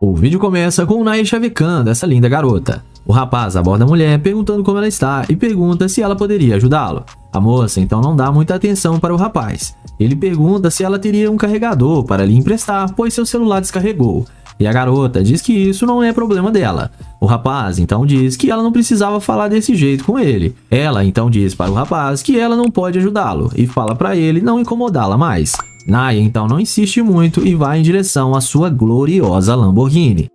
O vídeo começa com o Naya chavecando essa linda garota. O rapaz aborda a mulher perguntando como ela está e pergunta se ela poderia ajudá-lo. A moça então não dá muita atenção para o rapaz. Ele pergunta se ela teria um carregador para lhe emprestar, pois seu celular descarregou. E a garota diz que isso não é problema dela. O rapaz então diz que ela não precisava falar desse jeito com ele. Ela então diz para o rapaz que ela não pode ajudá-lo e fala para ele não incomodá-la mais. Naya então não insiste muito e vai em direção à sua gloriosa Lamborghini.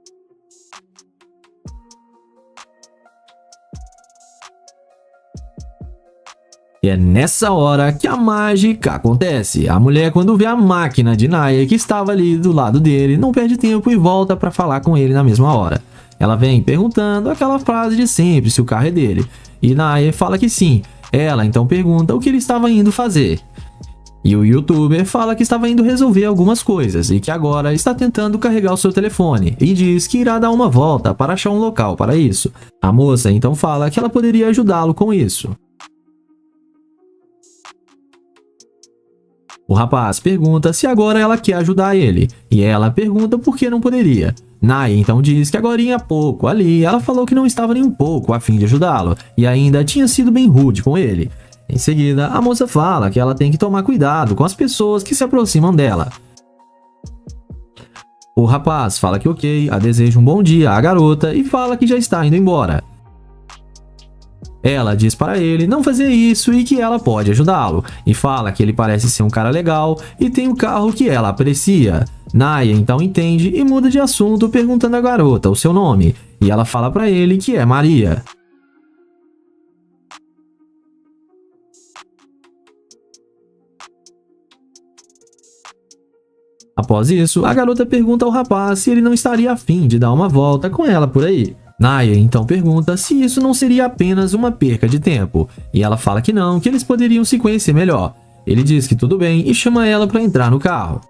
E é nessa hora que a mágica acontece. A mulher, quando vê a máquina de Naya que estava ali do lado dele, não perde tempo e volta para falar com ele na mesma hora. Ela vem perguntando aquela frase de sempre se o carro é dele. E Naya fala que sim. Ela então pergunta o que ele estava indo fazer. E o youtuber fala que estava indo resolver algumas coisas e que agora está tentando carregar o seu telefone e diz que irá dar uma volta para achar um local para isso. A moça então fala que ela poderia ajudá-lo com isso. O rapaz pergunta se agora ela quer ajudar ele, e ela pergunta por que não poderia. Naya então diz que agorinha há pouco ali ela falou que não estava nem um pouco a fim de ajudá-lo, e ainda tinha sido bem rude com ele. Em seguida, a moça fala que ela tem que tomar cuidado com as pessoas que se aproximam dela. O rapaz fala que ok, a deseja um bom dia à garota e fala que já está indo embora. Ela diz para ele não fazer isso e que ela pode ajudá-lo, e fala que ele parece ser um cara legal e tem um carro que ela aprecia. Naya então entende e muda de assunto perguntando à garota o seu nome, e ela fala para ele que é Maria. Após isso, a garota pergunta ao rapaz se ele não estaria afim de dar uma volta com ela por aí. Naya então pergunta se isso não seria apenas uma perca de tempo, e ela fala que não, que eles poderiam se conhecer melhor. Ele diz que tudo bem e chama ela para entrar no carro.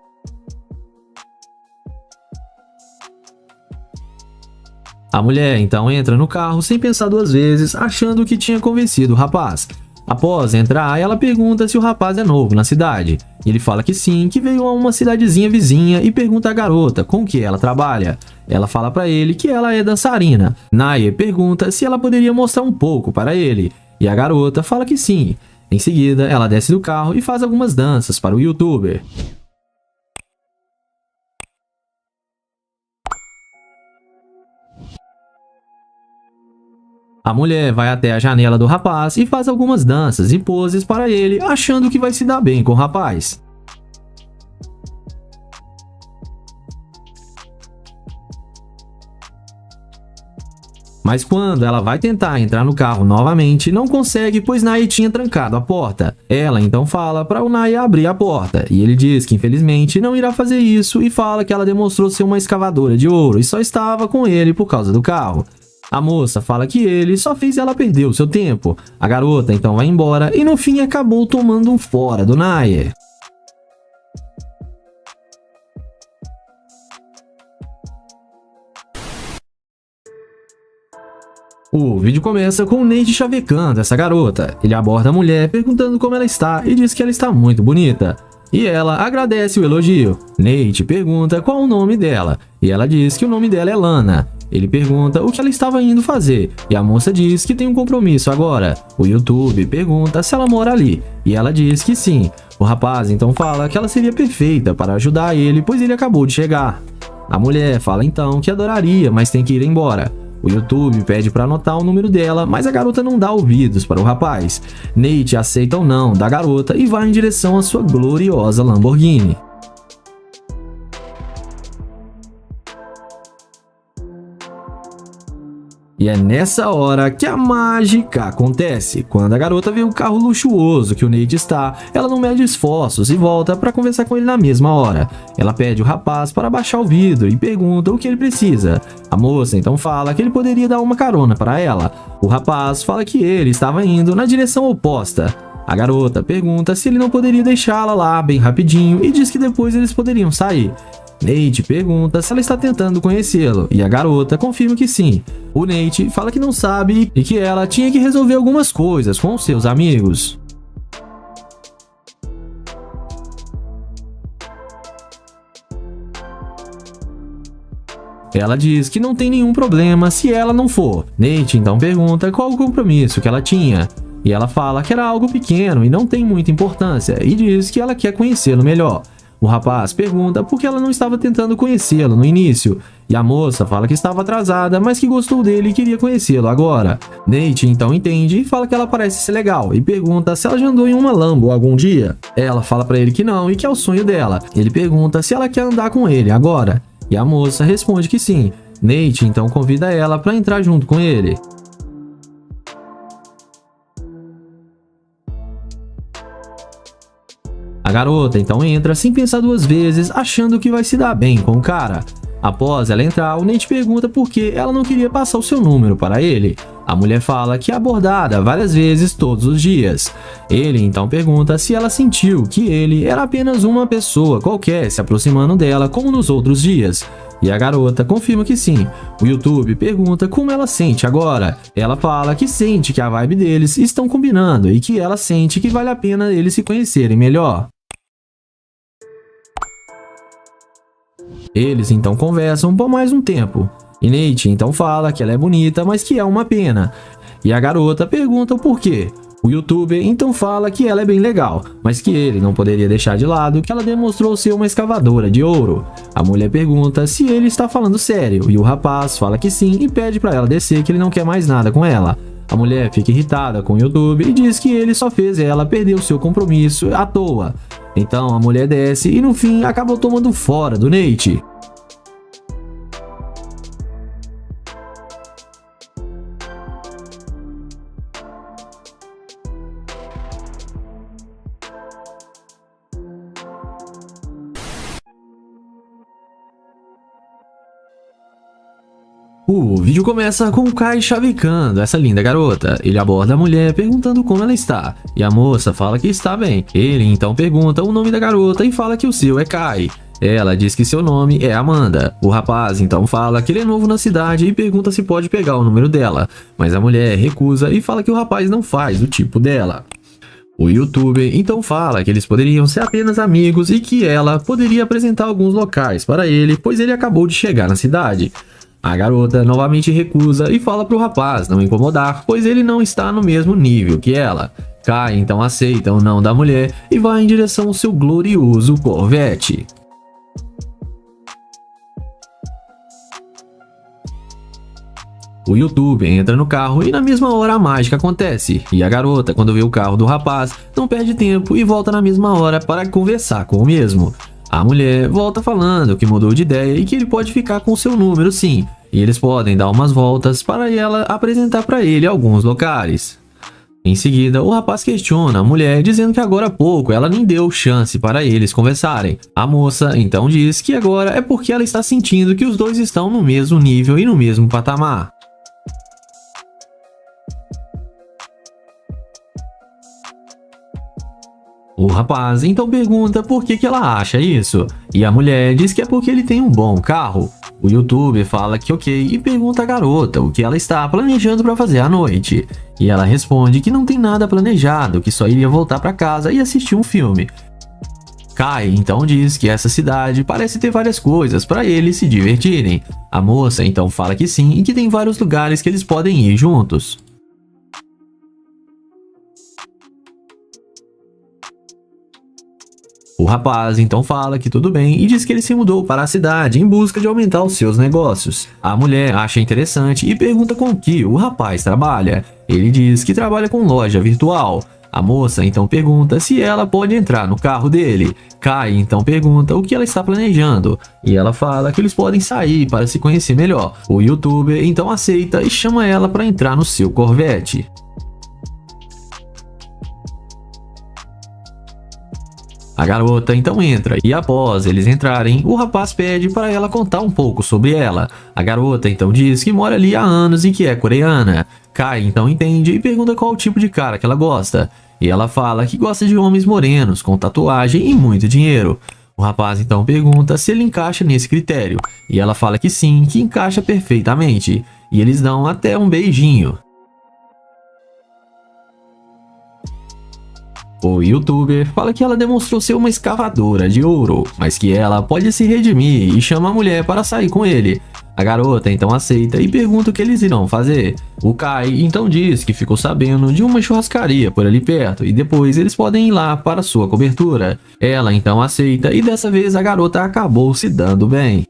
A mulher então entra no carro sem pensar duas vezes, achando que tinha convencido o rapaz. Após entrar, ela pergunta se o rapaz é novo na cidade. Ele fala que sim, que veio a uma cidadezinha vizinha e pergunta à garota com que ela trabalha. Ela fala para ele que ela é dançarina. Naya pergunta se ela poderia mostrar um pouco para ele, e a garota fala que sim. Em seguida, ela desce do carro e faz algumas danças para o youtuber. A mulher vai até a janela do rapaz e faz algumas danças e poses para ele, achando que vai se dar bem com o rapaz. Mas quando ela vai tentar entrar no carro novamente, não consegue, pois Naya tinha trancado a porta. Ela então fala para o Naya abrir a porta, e ele diz que infelizmente não irá fazer isso e fala que ela demonstrou ser uma escavadora de ouro e só estava com ele por causa do carro. A moça fala que ele só fez ela perder o seu tempo. A garota então vai embora e no fim acabou tomando um fora do Naya. O vídeo começa com o Nate chavecando essa garota. Ele aborda a mulher perguntando como ela está e diz que ela está muito bonita. E ela agradece o elogio. Nate pergunta qual o nome dela e ela diz que o nome dela é Lana. Ele pergunta o que ela estava indo fazer e a moça diz que tem um compromisso agora. O YouTube pergunta se ela mora ali e ela diz que sim. O rapaz então fala que ela seria perfeita para ajudar ele, pois ele acabou de chegar. A mulher fala então que adoraria, mas tem que ir embora. O YouTube pede para anotar o número dela, mas a garota não dá ouvidos para o rapaz. Nate aceita o não da garota e vai em direção à sua gloriosa Lamborghini. E é nessa hora que a mágica acontece. Quando a garota vê o carro luxuoso que o Nate está, ela não mede esforços e volta para conversar com ele na mesma hora. Ela pede o rapaz para baixar o vidro e pergunta o que ele precisa. A moça então fala que ele poderia dar uma carona para ela. O rapaz fala que ele estava indo na direção oposta. A garota pergunta se ele não poderia deixá-la lá bem rapidinho e diz que depois eles poderiam sair. Nate pergunta se ela está tentando conhecê-lo e a garota confirma que sim. O Nate fala que não sabe e que ela tinha que resolver algumas coisas com seus amigos. Ela diz que não tem nenhum problema se ela não for. Nate então pergunta qual o compromisso que ela tinha. E ela fala que era algo pequeno e não tem muita importância, e diz que ela quer conhecê-lo melhor. O rapaz pergunta por que ela não estava tentando conhecê-lo no início, e a moça fala que estava atrasada, mas que gostou dele e queria conhecê-lo agora. Nate então entende e fala que ela parece ser legal, e pergunta se ela já andou em uma Lambo algum dia. Ela fala pra ele que não e que é o sonho dela. Ele pergunta se ela quer andar com ele agora, e a moça responde que sim. Nate então convida ela para entrar junto com ele. A garota então entra sem pensar duas vezes, achando que vai se dar bem com o cara. Após ela entrar, o Nate pergunta por que ela não queria passar o seu número para ele. A mulher fala que é abordada várias vezes todos os dias. Ele então pergunta se ela sentiu que ele era apenas uma pessoa qualquer se aproximando dela como nos outros dias. E a garota confirma que sim. O YouTube pergunta como ela sente agora. Ela fala que sente que a vibe deles estão combinando e que ela sente que vale a pena eles se conhecerem melhor. Eles então conversam por mais um tempo. E Nate então fala que ela é bonita, mas que é uma pena. E a garota pergunta o porquê. O youtuber então fala que ela é bem legal, mas que ele não poderia deixar de lado que ela demonstrou ser uma escavadora de ouro. A mulher pergunta se ele está falando sério, e o rapaz fala que sim e pede para ela descer, que ele não quer mais nada com ela. A mulher fica irritada com o youtuber e diz que ele só fez ela perder o seu compromisso à toa. Então a mulher desce e no fim acabou tomando fora do Nate. O vídeo começa com o Kai chavecando essa linda garota. Ele aborda a mulher perguntando como ela está, e a moça fala que está bem. Ele então pergunta o nome da garota e fala que o seu é Kai. Ela diz que seu nome é Amanda. O rapaz então fala que ele é novo na cidade e pergunta se pode pegar o número dela, mas a mulher recusa e fala que o rapaz não faz o tipo dela. O youtuber então fala que eles poderiam ser apenas amigos e que ela poderia apresentar alguns locais para ele, pois ele acabou de chegar na cidade. A garota novamente recusa e fala para o rapaz não incomodar, pois ele não está no mesmo nível que ela. Kai então aceita o não da mulher e vai em direção ao seu glorioso Corvette. O youtuber entra no carro e na mesma hora a mágica acontece, e a garota, quando vê o carro do rapaz, não perde tempo e volta na mesma hora para conversar com o mesmo. A mulher volta falando que mudou de ideia e que ele pode ficar com seu número sim, e eles podem dar umas voltas para ela apresentar para ele alguns locais. Em seguida, o rapaz questiona a mulher, dizendo que agora há pouco ela nem deu chance para eles conversarem. A moça então diz que agora é porque ela está sentindo que os dois estão no mesmo nível e no mesmo patamar. O rapaz então pergunta por que ela acha isso, e a mulher diz que é porque ele tem um bom carro. O youtuber fala que ok e pergunta à garota o que ela está planejando para fazer à noite, e ela responde que não tem nada planejado, que só iria voltar para casa e assistir um filme. Kai então diz que essa cidade parece ter várias coisas para eles se divertirem. A moça então fala que sim e que tem vários lugares que eles podem ir juntos. O rapaz então fala que tudo bem e diz que ele se mudou para a cidade em busca de aumentar os seus negócios. A mulher acha interessante e pergunta com que o rapaz trabalha. Ele diz que trabalha com loja virtual. A moça então pergunta se ela pode entrar no carro dele. Kai então pergunta o que ela está planejando, e ela fala que eles podem sair para se conhecer melhor. O youtuber então aceita e chama ela para entrar no seu Corvette. A garota então entra, e após eles entrarem, o rapaz pede para ela contar um pouco sobre ela. A garota então diz que mora ali há anos e que é coreana. Kai então entende e pergunta qual o tipo de cara que ela gosta. E ela fala que gosta de homens morenos, com tatuagem e muito dinheiro. O rapaz então pergunta se ele encaixa nesse critério, e ela fala que sim, que encaixa perfeitamente. E eles dão até um beijinho. O youtuber fala que ela demonstrou ser uma escavadora de ouro, mas que ela pode se redimir e chama a mulher para sair com ele. A garota então aceita e pergunta o que eles irão fazer. O Kai então diz que ficou sabendo de uma churrascaria por ali perto e depois eles podem ir lá para sua cobertura. Ela então aceita e dessa vez a garota acabou se dando bem.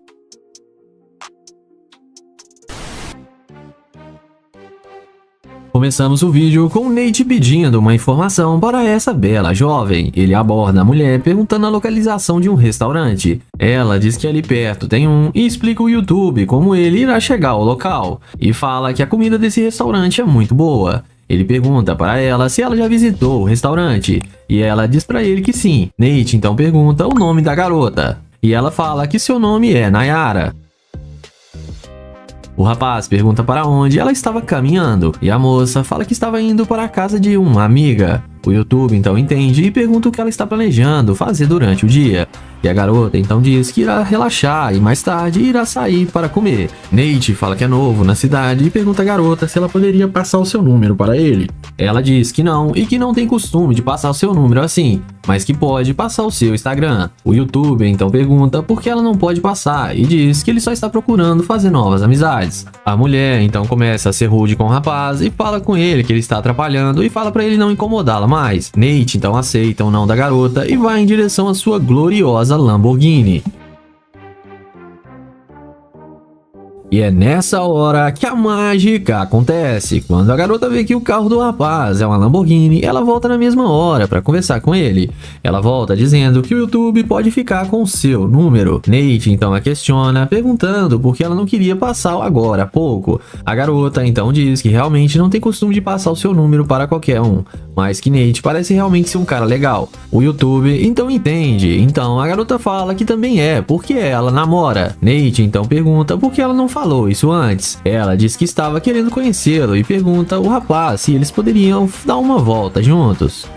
Começamos o vídeo com Nate pedindo uma informação para essa bela jovem. Ele aborda a mulher perguntando a localização de um restaurante. Ela diz que ali perto tem um e explica o YouTube como ele irá chegar ao local. E fala que a comida desse restaurante é muito boa. Ele pergunta para ela se ela já visitou o restaurante. E ela diz para ele que sim. Nate então pergunta o nome da garota. E ela fala que seu nome é Nayara. O rapaz pergunta para onde ela estava caminhando e a moça fala que estava indo para a casa de uma amiga. O YouTube então entende e pergunta o que ela está planejando fazer durante o dia. E a garota então diz que irá relaxar e mais tarde irá sair para comer. Nate fala que é novo na cidade e pergunta à garota se ela poderia passar o seu número para ele. Ela diz que não e que não tem costume de passar o seu número assim, mas que pode passar o seu Instagram. O YouTube então pergunta por que ela não pode passar e diz que ele só está procurando fazer novas amizades. A mulher então começa a ser rude com o rapaz e fala com ele que ele está atrapalhando e fala para ele não incomodá-la mais. Nate então aceita o não da garota e vai em direção à sua gloriosa Lamborghini. E é nessa hora que a mágica acontece. Quando a garota vê que o carro do rapaz é uma Lamborghini, ela volta na mesma hora para conversar com ele. Ela volta dizendo que o YouTube pode ficar com o seu número. Nate então a questiona, perguntando por que ela não queria passar agora há pouco. A garota então diz que realmente não tem costume de passar o seu número para qualquer um, mas que Nate parece realmente ser um cara legal. O YouTube então entende. Então a garota fala que também é, porque ela namora. Nate então pergunta por que ela não falou isso antes. Ela diz que estava querendo conhecê-lo e pergunta ao rapaz se eles poderiam dar uma volta juntos.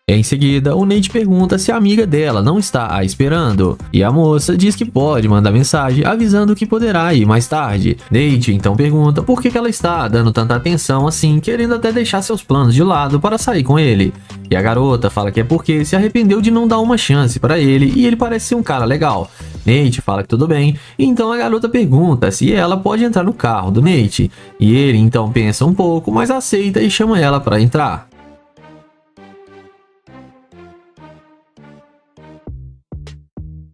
Em seguida, o Nate pergunta se a amiga dela não está a esperando, e a moça diz que pode mandar mensagem avisando que poderá ir mais tarde. Nate então pergunta por que ela está dando tanta atenção assim, querendo até deixar seus planos de lado para sair com ele. E a garota fala que é porque se arrependeu de não dar uma chance para ele e ele parece ser um cara legal. Nate fala que tudo bem, então a garota pergunta se ela pode entrar no carro do Nate, e ele então pensa um pouco, mas aceita e chama ela para entrar.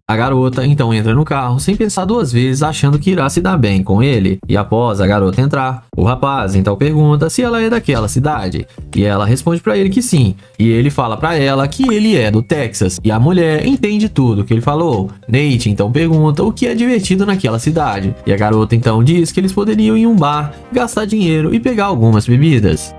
A garota então entra no carro sem pensar duas vezes, achando que irá se dar bem com ele. E após a garota entrar, o rapaz então pergunta se ela é daquela cidade. E ela responde para ele que sim. E ele fala para ela que ele é do Texas. E a mulher entende tudo que ele falou. Nate então pergunta o que é divertido naquela cidade. E a garota então diz que eles poderiam ir em um bar, gastar dinheiro e pegar algumas bebidas.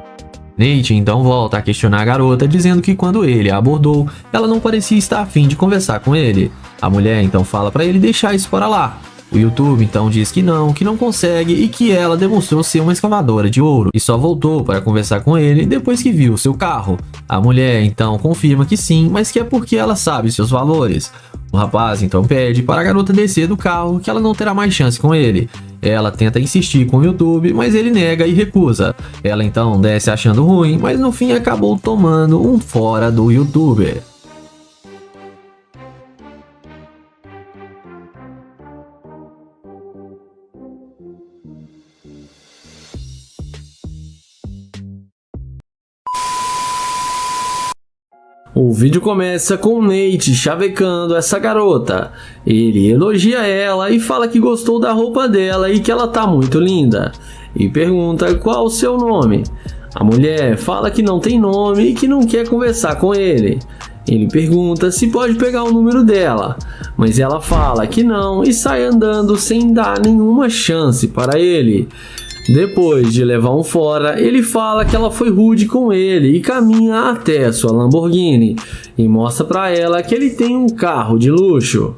Nate então volta a questionar a garota, dizendo que quando ele a abordou, ela não parecia estar afim de conversar com ele. A mulher então fala para ele deixar isso para lá. O YouTube então diz que não consegue e que ela demonstrou ser uma escavadora de ouro e só voltou para conversar com ele depois que viu seu carro. A mulher então confirma que sim, mas que é porque ela sabe seus valores. O rapaz então pede para a garota descer do carro, que ela não terá mais chance com ele. Ela tenta insistir com o YouTube, mas ele nega e recusa. Ela então desce achando ruim, mas no fim acabou tomando um fora do YouTuber. O vídeo começa com o Nate chavecando essa garota. Ele elogia ela e fala que gostou da roupa dela e que ela tá muito linda. E pergunta qual o seu nome. A mulher fala que não tem nome e que não quer conversar com ele. Ele pergunta se pode pegar o número dela, mas ela fala que não e sai andando sem dar nenhuma chance para ele. Depois de levar um fora, ele fala que ela foi rude com ele e caminha até sua Lamborghini e mostra para ela que ele tem um carro de luxo.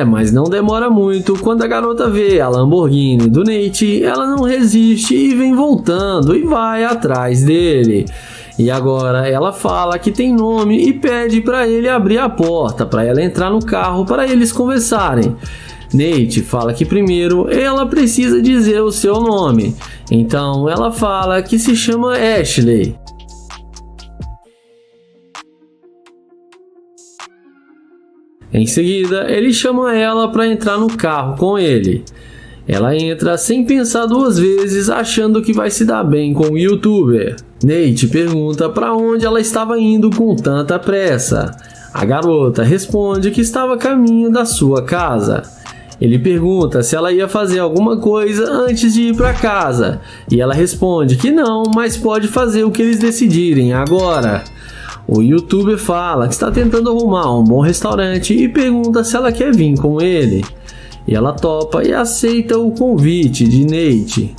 Mas não demora muito. Quando a garota vê a Lamborghini do Nate, ela não resiste e vem voltando e vai atrás dele. E agora ela fala que tem nome e pede para ele abrir a porta para ela entrar no carro para eles conversarem. Nate fala que primeiro ela precisa dizer o seu nome, então ela fala que se chama Ashley. Em seguida, ele chama ela para entrar no carro com ele. Ela entra sem pensar duas vezes, achando que vai se dar bem com o youtuber. Nate pergunta para onde ela estava indo com tanta pressa. A garota responde que estava a caminho da sua casa. Ele pergunta se ela ia fazer alguma coisa antes de ir para casa, e ela responde que não, mas pode fazer o que eles decidirem agora. O youtuber fala que está tentando arrumar um bom restaurante e pergunta se ela quer vir com ele. E ela topa e aceita o convite de Nate.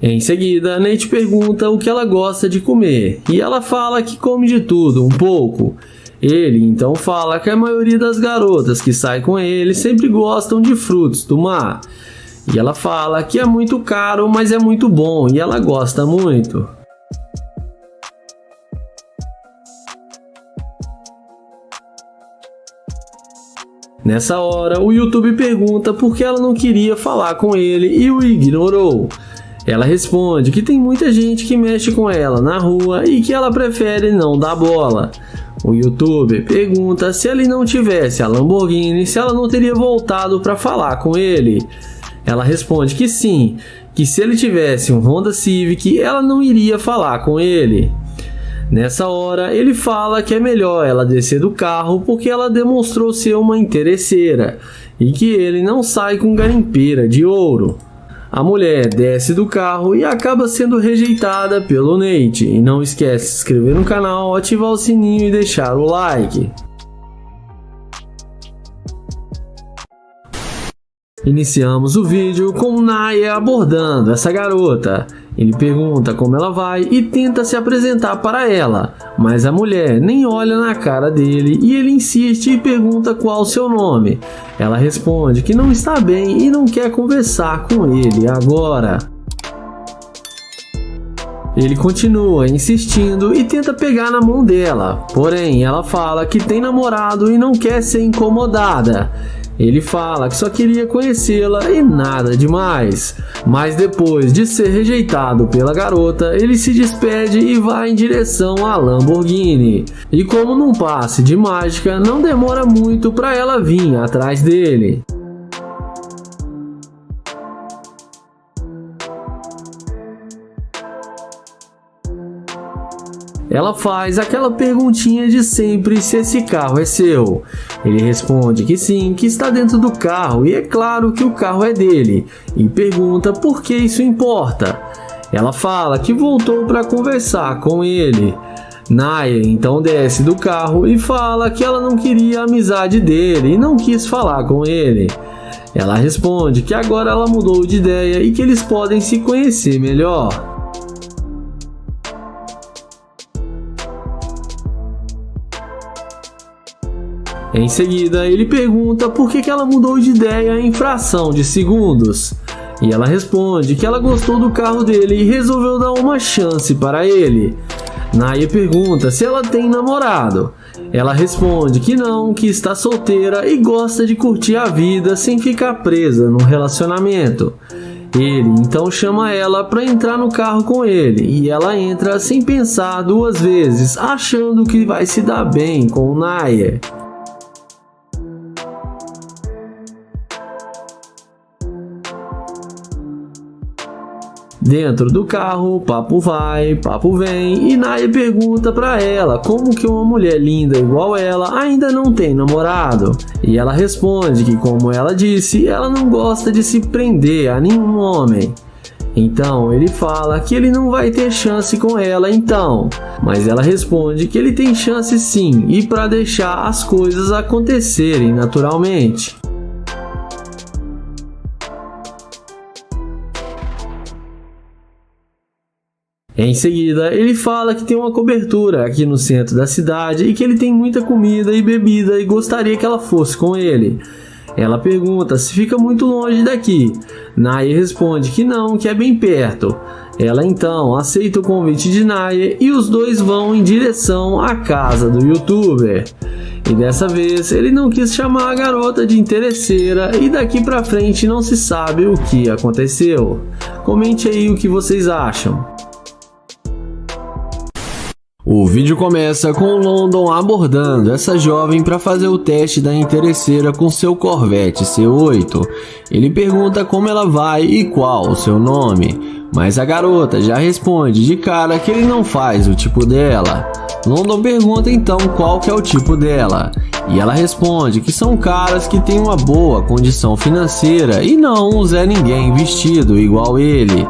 Em seguida, Nate pergunta o que ela gosta de comer, e ela fala que come de tudo, um pouco. Ele então fala que a maioria das garotas que saem com ele sempre gostam de frutos do mar. E ela fala que é muito caro, mas é muito bom e ela gosta muito. Nessa hora, o YouTube pergunta por que ela não queria falar com ele e o ignorou. Ela responde que tem muita gente que mexe com ela na rua e que ela prefere não dar bola. O YouTuber pergunta se ele não tivesse a Lamborghini, se ela não teria voltado para falar com ele. Ela responde que sim, que se ele tivesse um Honda Civic, ela não iria falar com ele. Nessa hora, ele fala que é melhor ela descer do carro porque ela demonstrou ser uma interesseira e que ele não sai com garimpeira de ouro. A mulher desce do carro e acaba sendo rejeitada pelo Nate. E não esquece de se inscrever no canal, ativar o sininho e deixar o like. Iniciamos o vídeo com Naya abordando essa garota. Ele pergunta como ela vai e tenta se apresentar para ela, mas a mulher nem olha na cara dele e ele insiste e pergunta qual o seu nome. Ela responde que não está bem e não quer conversar com ele agora. Ele continua insistindo e tenta pegar na mão dela, porém ela fala que tem namorado e não quer ser incomodada. Ele fala que só queria conhecê-la e nada demais. Mas depois de ser rejeitado pela garota, ele se despede e vai em direção à Lamborghini. E como num passe de mágica, não demora muito para ela vir atrás dele. Ela faz aquela perguntinha de sempre se esse carro é seu. Ele responde que sim, que está dentro do carro e é claro que o carro é dele. E pergunta por que isso importa. Ela fala que voltou para conversar com ele. Naya então desce do carro e fala que ela não queria a amizade dele e não quis falar com ele. Ela responde que agora ela mudou de ideia e que eles podem se conhecer melhor. Em seguida, ele pergunta por que ela mudou de ideia em fração de segundos. E ela responde que ela gostou do carro dele e resolveu dar uma chance para ele. Naya pergunta se ela tem namorado. Ela responde que não, que está solteira e gosta de curtir a vida sem ficar presa num relacionamento. Ele então chama ela para entrar no carro com ele e ela entra sem pensar duas vezes, achando que vai se dar bem com o Naya. Dentro do carro, papo vai, papo vem e Naya pergunta pra ela como que uma mulher linda igual ela ainda não tem namorado. E ela responde que, como ela disse, ela não gosta de se prender a nenhum homem. Então ele fala que ele não vai ter chance com ela então, mas ela responde que ele tem chance sim e para deixar as coisas acontecerem naturalmente. Em seguida, ele fala que tem uma cobertura aqui no centro da cidade e que ele tem muita comida e bebida e gostaria que ela fosse com ele. Ela pergunta se fica muito longe daqui. Nair responde que não, que é bem perto. Ela então aceita o convite de Nair e os dois vão em direção à casa do youtuber. E dessa vez ele não quis chamar a garota de interesseira e daqui pra frente não se sabe o que aconteceu. Comente aí o que vocês acham. O vídeo começa com o London abordando essa jovem para fazer o teste da interesseira com seu Corvette C8. Ele pergunta como ela vai e qual o seu nome, mas a garota já responde de cara que ele não faz o tipo dela. London pergunta então qual que é o tipo dela, e ela responde que são caras que têm uma boa condição financeira e não um Zé Ninguém vestido igual ele.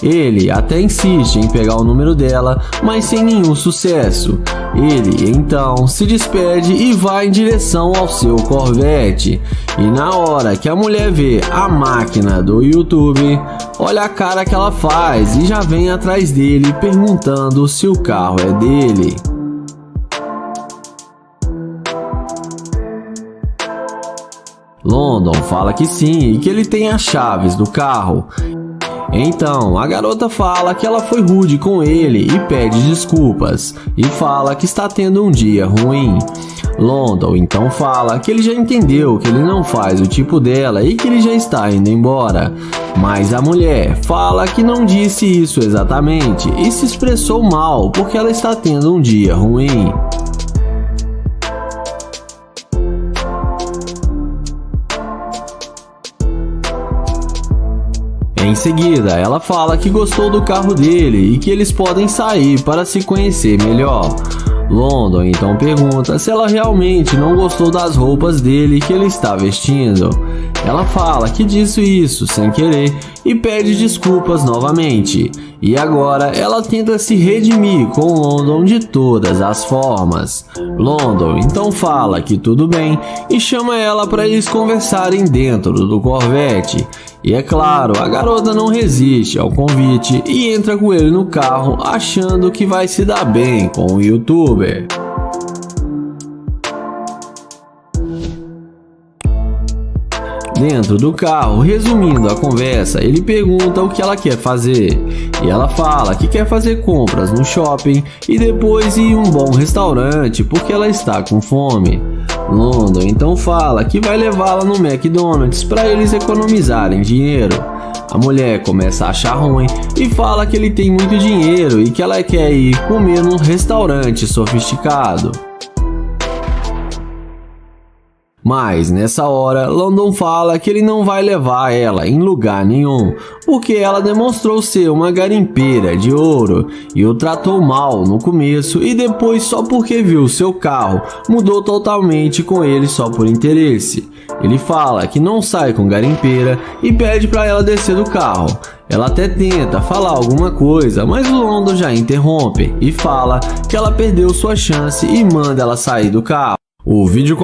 Ele até insiste em pegar o número dela, mas sem nenhum sucesso. Ele então se despede e vai em direção ao seu Corvette. E na hora que a mulher vê a máquina do YouTube, olha a cara que ela faz e já vem atrás dele perguntando se o carro é dele. London fala que sim e que ele tem as chaves do carro. Então, a garota fala que ela foi rude com ele e pede desculpas, e fala que está tendo um dia ruim. London então fala que ele já entendeu que ele não faz o tipo dela e que ele já está indo embora. Mas a mulher fala que não disse isso exatamente e se expressou mal porque ela está tendo um dia ruim. Em seguida, ela fala que gostou do carro dele e que eles podem sair para se conhecer melhor. London então pergunta se ela realmente não gostou das roupas dele que ele está vestindo. Ela fala que disse isso sem querer e pede desculpas novamente. E agora ela tenta se redimir com London de todas as formas. London então fala que tudo bem e chama ela para eles conversarem dentro do Corvette. E é claro, a garota não resiste ao convite e entra com ele no carro achando que vai se dar bem com o youtuber. Dentro do carro, resumindo a conversa, ele pergunta o que ela quer fazer. E ela fala que quer fazer compras no shopping e depois ir em um bom restaurante porque ela está com fome. London então fala que vai levá-la no McDonald's para eles economizarem dinheiro. A mulher começa a achar ruim e fala que ele tem muito dinheiro e que ela quer ir comer num restaurante sofisticado. Mas nessa hora, London fala que ele não vai levar ela em lugar nenhum, porque ela demonstrou ser uma garimpeira de ouro e o tratou mal no começo e depois só porque viu seu carro, mudou totalmente com ele só por interesse. Ele fala que não sai com garimpeira e pede para ela descer do carro. Ela até tenta falar alguma coisa, mas o London já interrompe e fala que ela perdeu sua chance e manda ela sair do carro. O vídeo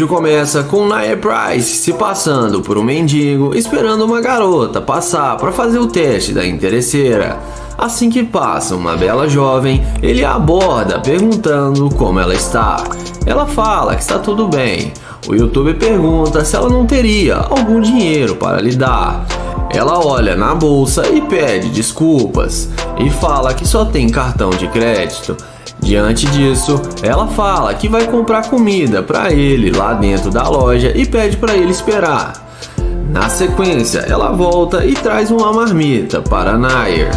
começa com Nair Price se passando por um mendigo esperando uma garota passar para fazer o teste da interesseira. Assim que passa uma bela jovem, ele a aborda perguntando como ela está. Ela fala que está tudo bem. O youtuber pergunta se ela não teria algum dinheiro para lhe dar. Ela olha na bolsa e pede desculpas e fala que só tem cartão de crédito. Diante disso, ela fala que vai comprar comida para ele lá dentro da loja e pede para ele esperar. Na sequência, ela volta e traz uma marmita para Nair.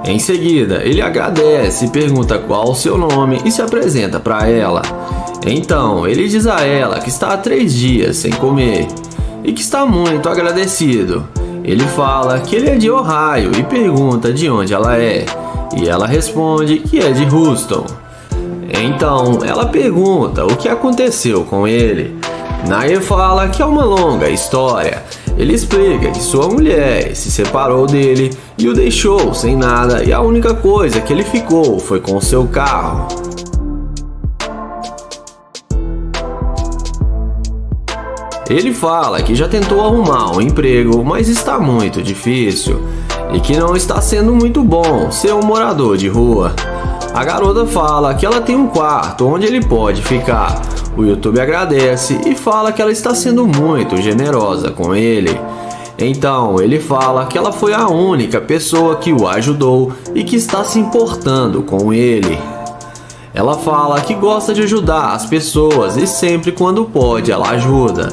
Em seguida, ele agradece, pergunta qual o seu nome e se apresenta para ela. Então, ele diz a ela que está há 3 dias sem comer e que está muito agradecido. Ele fala que ele é de Ohio e pergunta de onde ela é, e ela responde que é de Houston. Então, ela pergunta o que aconteceu com ele. Nair fala que é uma longa história. Ele explica que sua mulher se separou dele e o deixou sem nada e a única coisa que ele ficou foi com seu carro. Ele fala que já tentou arrumar um emprego, mas está muito difícil. e que não está sendo muito bom ser um morador de rua. A garota fala que ela tem um quarto onde ele pode ficar. O YouTube agradece e fala que ela está sendo muito generosa com ele. Então ele fala que ela foi a única pessoa que o ajudou e que está se importando com ele. Ela fala que gosta de ajudar as pessoas e sempre quando pode ela ajuda.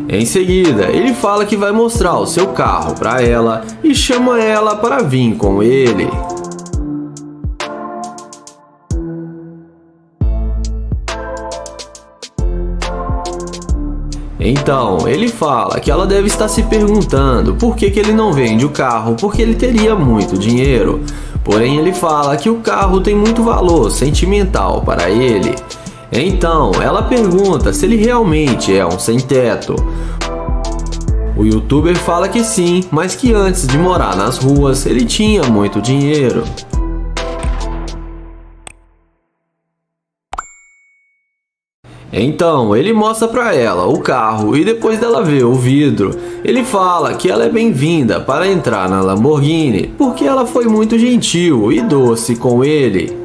Em seguida, ele fala que vai mostrar o seu carro para ela e chama ela para vir com ele. Então, ele fala que ela deve estar se perguntando por que ele não vende o carro, porque ele teria muito dinheiro. Porém, ele fala que o carro tem muito valor sentimental para ele. Então, ela pergunta se ele realmente é um sem-teto. O youtuber fala que sim, mas que antes de morar nas ruas, ele tinha muito dinheiro. Então, ele mostra para ela o carro e depois dela ver o vidro, ele fala que ela é bem-vinda para entrar na Lamborghini, porque ela foi muito gentil e doce com ele.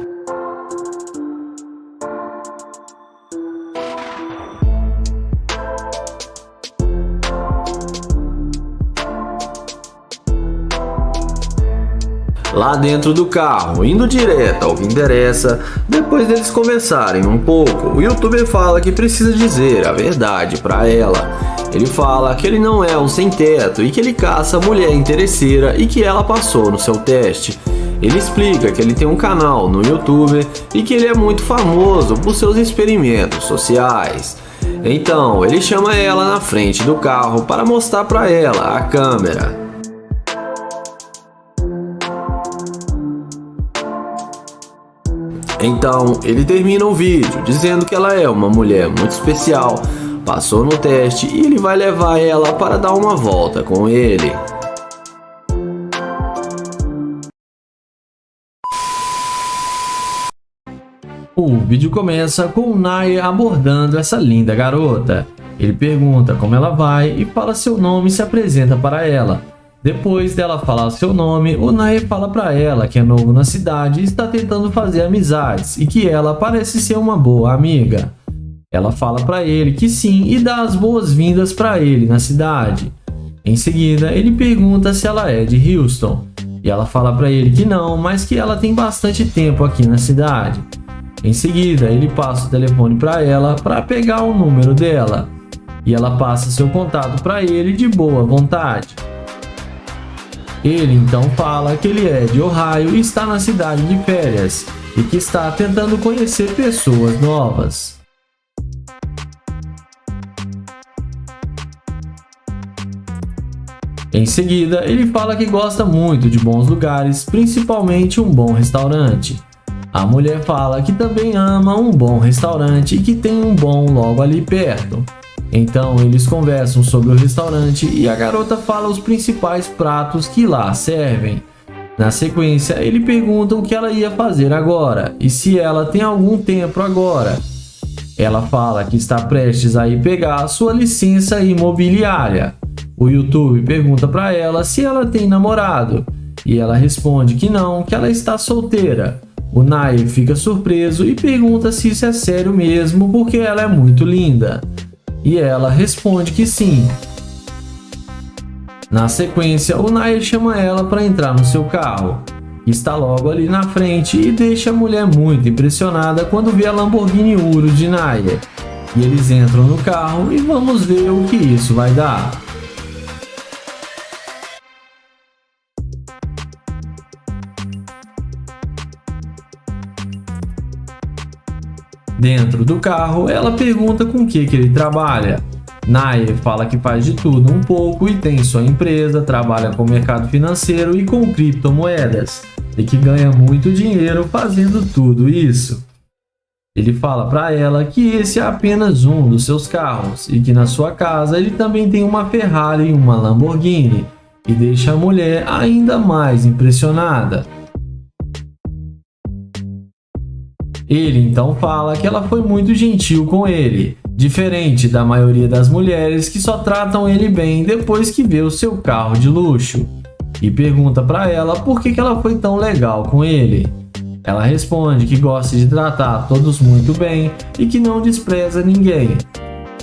Lá dentro do carro, indo direto ao que interessa, depois deles conversarem um pouco, o youtuber fala que precisa dizer a verdade para ela. Ele fala que ele não é um sem-teto e que ele caça mulher interesseira e que ela passou no seu teste. Ele explica que ele tem um canal no YouTube e que ele é muito famoso por seus experimentos sociais. Então, ele chama ela na frente do carro para mostrar para ela a câmera. Então, ele termina o vídeo dizendo que ela é uma mulher muito especial, passou no teste e ele vai levar ela para dar uma volta com ele. O vídeo começa com o Naya abordando essa linda garota. Ele pergunta como ela vai e fala seu nome e se apresenta para ela. Depois dela falar seu nome, o Naya fala para ela que é novo na cidade e está tentando fazer amizades e que ela parece ser uma boa amiga. Ela fala para ele que sim e dá as boas-vindas para ele na cidade. Em seguida, ele pergunta se ela é de Houston e ela fala para ele que não, mas que ela tem bastante tempo aqui na cidade. Em seguida, ele passa o telefone para ela para pegar o número dela e ela passa seu contato para ele de boa vontade. Ele então fala que ele é de Ohio e está na cidade de férias e que está tentando conhecer pessoas novas. Em seguida, ele fala que gosta muito de bons lugares, principalmente um bom restaurante. A mulher fala que também ama um bom restaurante e que tem um bom logo ali perto. Então eles conversam sobre o restaurante e a garota fala os principais pratos que lá servem. Na sequência, ele pergunta o que ela ia fazer agora e se ela tem algum tempo agora. Ela fala que está prestes a ir pegar a sua licença imobiliária. O YouTube pergunta para ela se ela tem namorado e ela responde que não, que ela está solteira. O Naya fica surpreso e pergunta se isso é sério mesmo porque ela é muito linda. E ela responde que sim. Na sequência, o Naya chama ela para entrar no seu carro, que está logo ali na frente e deixa a mulher muito impressionada quando vê a Lamborghini Urus de Naya. E eles entram no carro e vamos ver o que isso vai dar. Dentro do carro, ela pergunta com o que ele trabalha. Naya fala que faz de tudo um pouco e tem sua empresa, trabalha com o mercado financeiro e com criptomoedas, e que ganha muito dinheiro fazendo tudo isso. Ele fala para ela que esse é apenas um dos seus carros e que na sua casa ele também tem uma Ferrari e uma Lamborghini, e deixa a mulher ainda mais impressionada. Ele então fala que ela foi muito gentil com ele, diferente da maioria das mulheres que só tratam ele bem depois que vê o seu carro de luxo. e pergunta para ela por que ela foi tão legal com ele. Ela responde que gosta de tratar todos muito bem e que não despreza ninguém.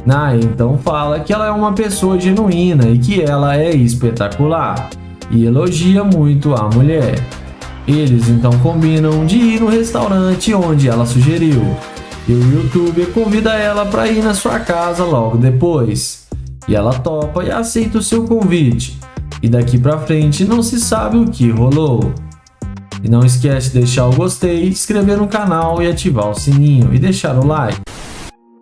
Naya então fala que ela é uma pessoa genuína e que ela é espetacular, e elogia muito a mulher. Eles então combinam de ir no restaurante onde ela sugeriu, e o youtuber convida ela para ir na sua casa logo depois. E ela topa e aceita o seu convite, e daqui pra frente não se sabe o que rolou. E não esquece de deixar o gostei, inscrever no canal e ativar o sininho e deixar o like.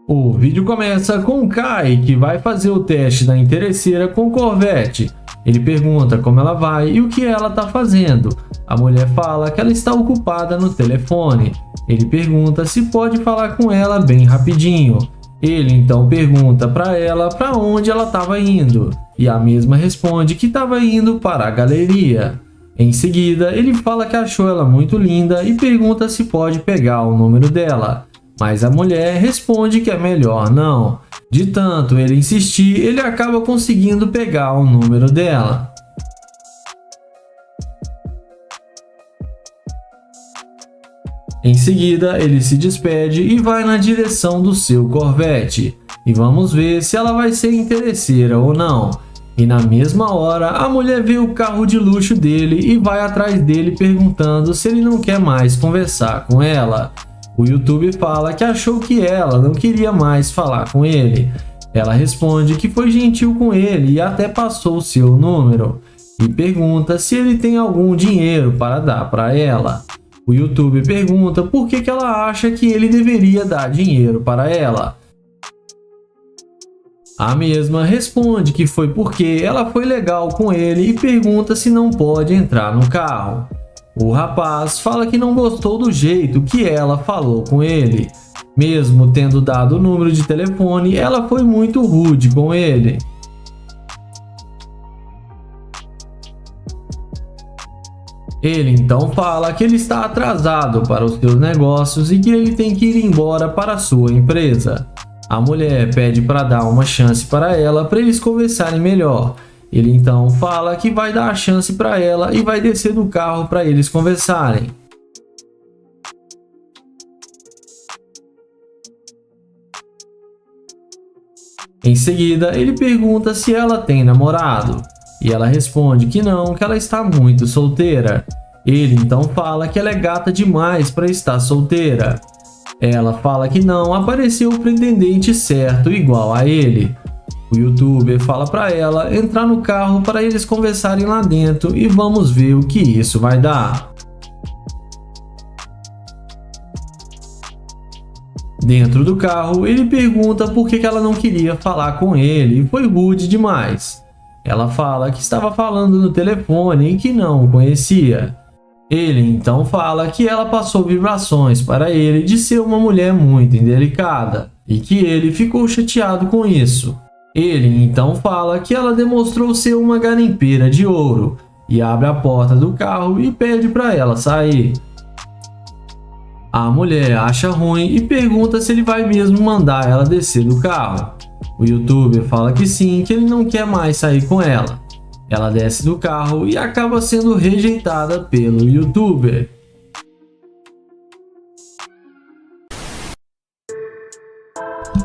O vídeo começa com o Kai, que vai fazer o teste da interesseira com Corvette. Ele pergunta como ela vai e o que ela está fazendo. A mulher fala que ela está ocupada no telefone. Ele pergunta se pode falar com ela bem rapidinho. Ele então pergunta para ela para onde ela estava indo, e a mesma responde que estava indo para a galeria. Em seguida, ele fala que achou ela muito linda e pergunta se pode pegar o número dela. Mas a mulher responde que é melhor não. De tanto ele insistir, ele acaba conseguindo pegar o número dela. Em seguida, ele se despede e vai na direção do seu Corvette. E vamos ver se ela vai ser interesseira ou não. E na mesma hora, a mulher vê o carro de luxo dele e vai atrás dele perguntando se ele não quer mais conversar com ela. O youtuber fala que achou que ela não queria mais falar com ele. Ela responde que foi gentil com ele e até passou o seu número. E pergunta se ele tem algum dinheiro para dar para ela. O youtuber pergunta por que ela acha que ele deveria dar dinheiro para ela. A mesma responde que foi porque ela foi legal com ele e pergunta se não pode entrar no carro. O rapaz fala que não gostou do jeito que ela falou com ele. Mesmo tendo dado o número de telefone, ela foi muito rude com ele. Ele então fala que ele está atrasado para os seus negócios e que ele tem que ir embora para a sua empresa. A mulher pede para dar uma chance para ela para eles conversarem melhor. Ele então fala que vai dar a chance para ela e vai descer do carro para eles conversarem. Em seguida, ele pergunta se ela tem namorado. E ela responde que não, que ela está muito solteira. Ele então fala que ela é gata demais para estar solteira. Ela fala que não apareceu o pretendente certo igual a ele. O youtuber fala para ela entrar no carro para eles conversarem lá dentro e vamos ver o que isso vai dar. Dentro do carro, ele pergunta por que ela não queria falar com ele e foi rude demais. Ela fala que estava falando no telefone e que não o conhecia. Ele então fala que ela passou vibrações para ele de ser uma mulher muito indelicada e que ele ficou chateado com isso. Ele então fala que ela demonstrou ser uma garimpeira de ouro e abre a porta do carro e pede para ela sair. A mulher acha ruim e pergunta se ele vai mesmo mandar ela descer do carro. O youtuber fala que sim, que ele não quer mais sair com ela. Ela desce do carro e acaba sendo rejeitada pelo youtuber.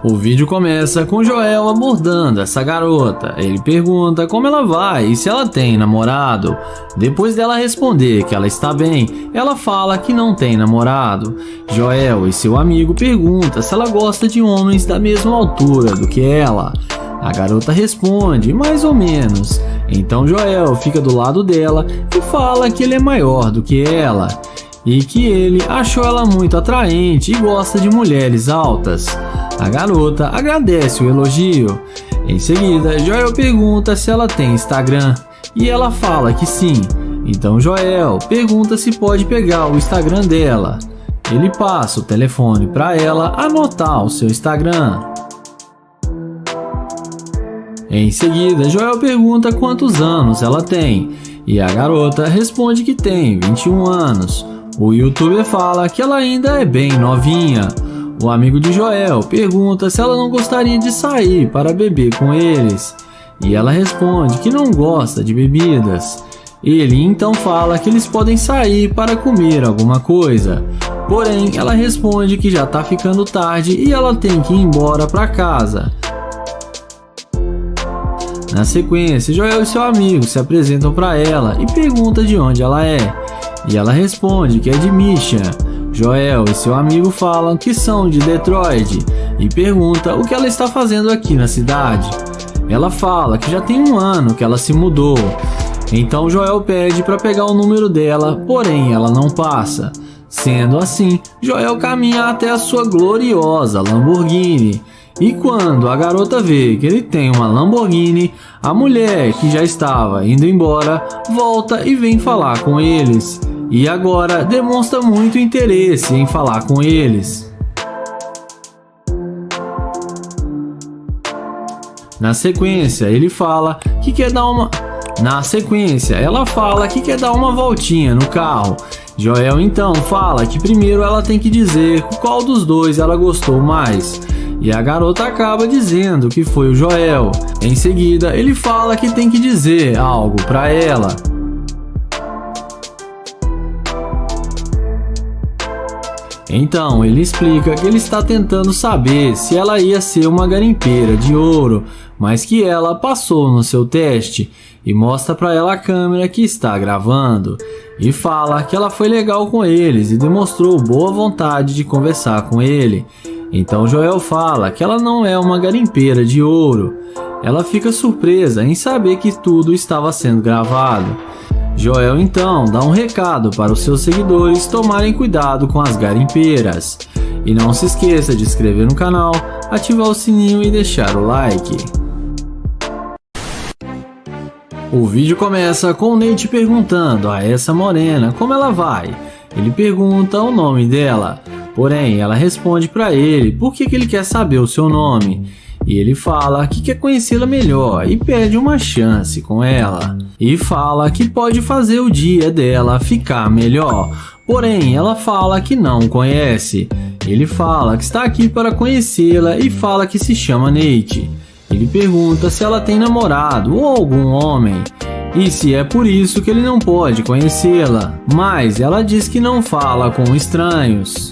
O vídeo começa com Joel abordando essa garota. Ele pergunta como ela vai e se ela tem namorado. Depois dela responder que ela está bem, ela fala que não tem namorado. Joel e seu amigo perguntam se ela gosta de homens da mesma altura do que ela. A garota responde, mais ou menos. Então Joel fica do lado dela e fala que ele é maior do que ela e que ele achou ela muito atraente e gosta de mulheres altas. A garota agradece o elogio. Em seguida, Joel pergunta se ela tem Instagram e ela fala que sim. Então Joel pergunta se pode pegar o Instagram dela. Ele passa o telefone para ela anotar o seu Instagram. Em seguida, Joel pergunta quantos anos ela tem e a garota responde que tem 21 anos. O youtuber fala que ela ainda é bem novinha. O amigo de Joel pergunta se ela não gostaria de sair para beber com eles e ela responde que não gosta de bebidas. Ele então fala que eles podem sair para comer alguma coisa. Porém, ela responde que já tá ficando tarde e ela tem que ir embora para casa. Na sequência, Joel e seu amigo se apresentam para ela e perguntam de onde ela é. E ela responde que é de Michigan. Joel e seu amigo falam que são de Detroit e pergunta o que ela está fazendo aqui na cidade. Ela fala que já tem 1 ano que ela se mudou. Então Joel pede para pegar o número dela, porém ela não passa. Sendo assim, Joel caminha até a sua gloriosa Lamborghini. E quando a garota vê que ele tem uma Lamborghini, a mulher que já estava indo embora volta e vem falar com eles. E agora demonstra muito interesse em falar com eles. Na sequência, ela fala que quer dar uma voltinha no carro. Joel então fala que primeiro ela tem que dizer qual dos dois ela gostou mais. E a garota acaba dizendo que foi o Joel. Em seguida, ele fala que tem que dizer algo para ela. Então ele explica que ele está tentando saber se ela ia ser uma garimpeira de ouro, mas que ela passou no seu teste, e mostra para ela a câmera que está gravando, e fala que ela foi legal com eles e demonstrou boa vontade de conversar com ele. Então Joel fala que ela não é uma garimpeira de ouro. Ela fica surpresa em saber que tudo estava sendo gravado. Joel então dá um recado para os seus seguidores tomarem cuidado com as garimpeiras. E não se esqueça de se inscrever no canal, ativar o sininho e deixar o like. O vídeo começa com o Nate perguntando a essa morena como ela vai. Ele pergunta o nome dela, porém ela responde para ele por que ele quer saber o seu nome. E ele fala que quer conhecê-la melhor e pede uma chance com ela. E fala que pode fazer o dia dela ficar melhor. Porém, ela fala que não conhece. Ele fala que está aqui para conhecê-la e fala que se chama Nate. Ele pergunta se ela tem namorado ou algum homem. E se é por isso que ele não pode conhecê-la. Mas ela diz que não fala com estranhos.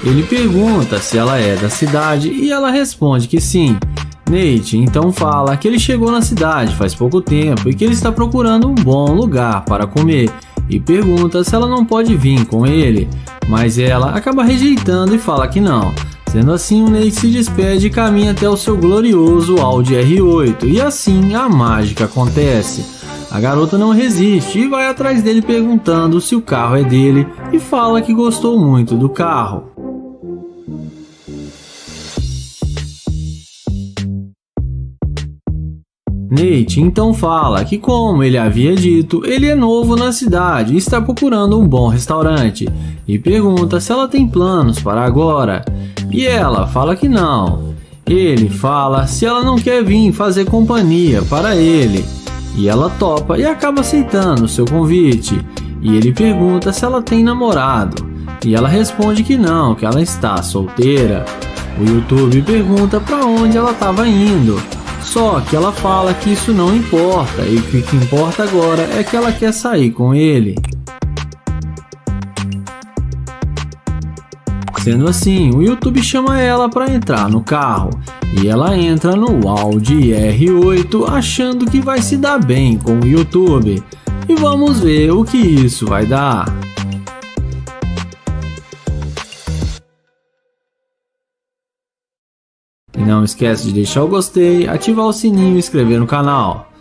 Ele pergunta se ela é da cidade e ela responde que sim. Nate então fala que ele chegou na cidade faz pouco tempo e que ele está procurando um bom lugar para comer e pergunta se ela não pode vir com ele, mas ela acaba rejeitando e fala que não. Sendo assim, o Nate se despede e caminha até o seu glorioso Audi R8 e assim a mágica acontece. A garota não resiste e vai atrás dele perguntando se o carro é dele e fala que gostou muito do carro. Nate então fala que, como ele havia dito, ele é novo na cidade e está procurando um bom restaurante e pergunta se ela tem planos para agora. E ela fala que não. Ele fala se ela não quer vir fazer companhia para ele. E ela topa e acaba aceitando o seu convite. E ele pergunta se ela tem namorado. E ela responde que não, que ela está solteira. O YouTube pergunta para onde ela estava indo. Só que ela fala que isso não importa e que o que importa agora é que ela quer sair com ele. Sendo assim, o YouTube chama ela para entrar no carro e ela entra no Audi R8 achando que vai se dar bem com o YouTube. E vamos ver o que isso vai dar. E não esquece de deixar o gostei, ativar o sininho e inscrever no canal.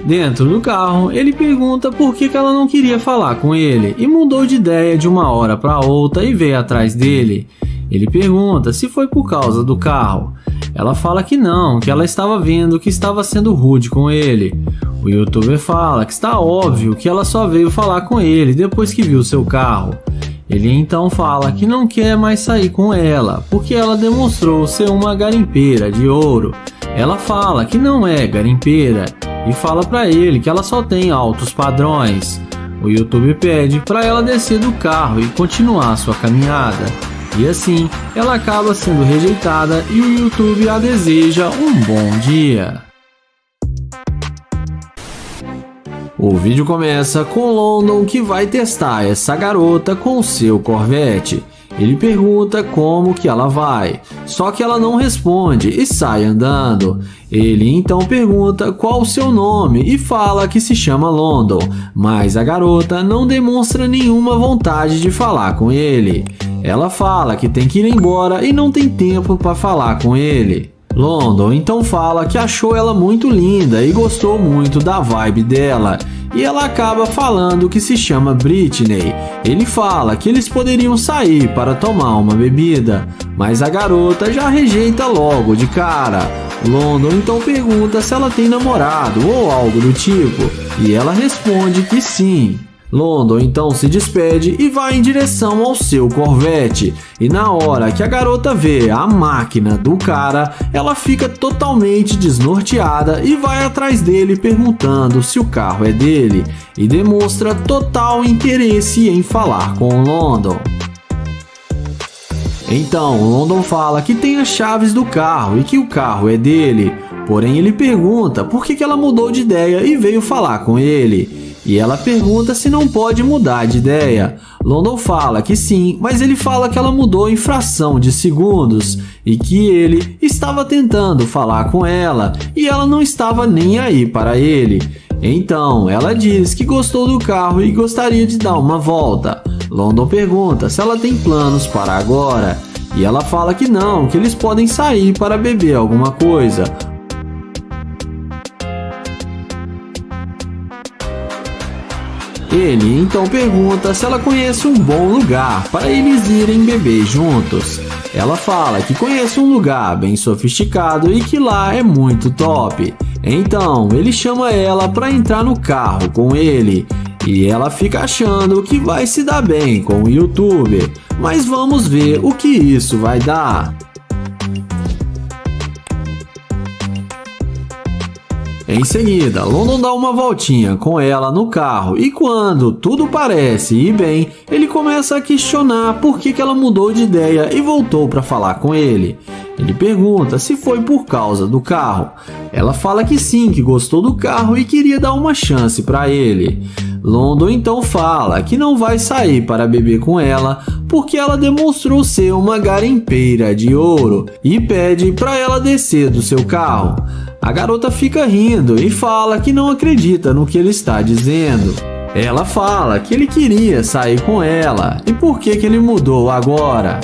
Dentro do carro, ele pergunta por que ela não queria falar com ele e mudou de ideia de uma hora para outra e veio atrás dele. Ele pergunta se foi por causa do carro. Ela fala que não, que ela estava vendo que estava sendo rude com ele. O youtuber fala que está óbvio que ela só veio falar com ele depois que viu seu carro. Ele então fala que não quer mais sair com ela, porque ela demonstrou ser uma garimpeira de ouro. Ela fala que não é garimpeira e fala para ele que ela só tem altos padrões. O YouTube pede para ela descer do carro e continuar sua caminhada. E assim, ela acaba sendo rejeitada e o YouTube a deseja um bom dia. O vídeo começa com London, que vai testar essa garota com seu Corvette. Ele pergunta como que ela vai, só que ela não responde e sai andando. Ele então pergunta qual o seu nome e fala que se chama London, mas a garota não demonstra nenhuma vontade de falar com ele. Ela fala que tem que ir embora e não tem tempo para falar com ele. London então fala que achou ela muito linda e gostou muito da vibe dela, e ela acaba falando que se chama Britney. Ele fala que eles poderiam sair para tomar uma bebida, mas a garota já rejeita logo de cara. London então pergunta se ela tem namorado ou algo do tipo, e ela responde que sim. London então se despede e vai em direção ao seu Corvette, e na hora que a garota vê a máquina do cara, ela fica totalmente desnorteada e vai atrás dele perguntando se o carro é dele, e demonstra total interesse em falar com London. Então London fala que tem as chaves do carro e que o carro é dele, porém ele pergunta por que ela mudou de ideia e veio falar com ele. E ela pergunta se não pode mudar de ideia. London fala que sim, mas ele fala que ela mudou em fração de segundos e que ele estava tentando falar com ela e ela não estava nem aí para ele. Então ela diz que gostou do carro e gostaria de dar uma volta. London pergunta se ela tem planos para agora e ela fala que não, que eles podem sair para beber alguma coisa. Ele então pergunta se ela conhece um bom lugar para eles irem beber juntos. Ela fala que conhece um lugar bem sofisticado e que lá é muito top. Então ele chama ela para entrar no carro com ele. E ela fica achando que vai se dar bem com o YouTuber. Mas vamos ver o que isso vai dar. Em seguida, London dá uma voltinha com ela no carro e quando tudo parece ir bem, ele começa a questionar por que ela mudou de ideia e voltou para falar com ele. Ele pergunta se foi por causa do carro. Ela fala que sim, que gostou do carro e queria dar uma chance para ele. London então fala que não vai sair para beber com ela porque ela demonstrou ser uma garimpeira de ouro e pede para ela descer do seu carro. A garota fica rindo e fala que não acredita no que ele está dizendo. Ela fala que ele queria sair com ela e por que ele mudou agora.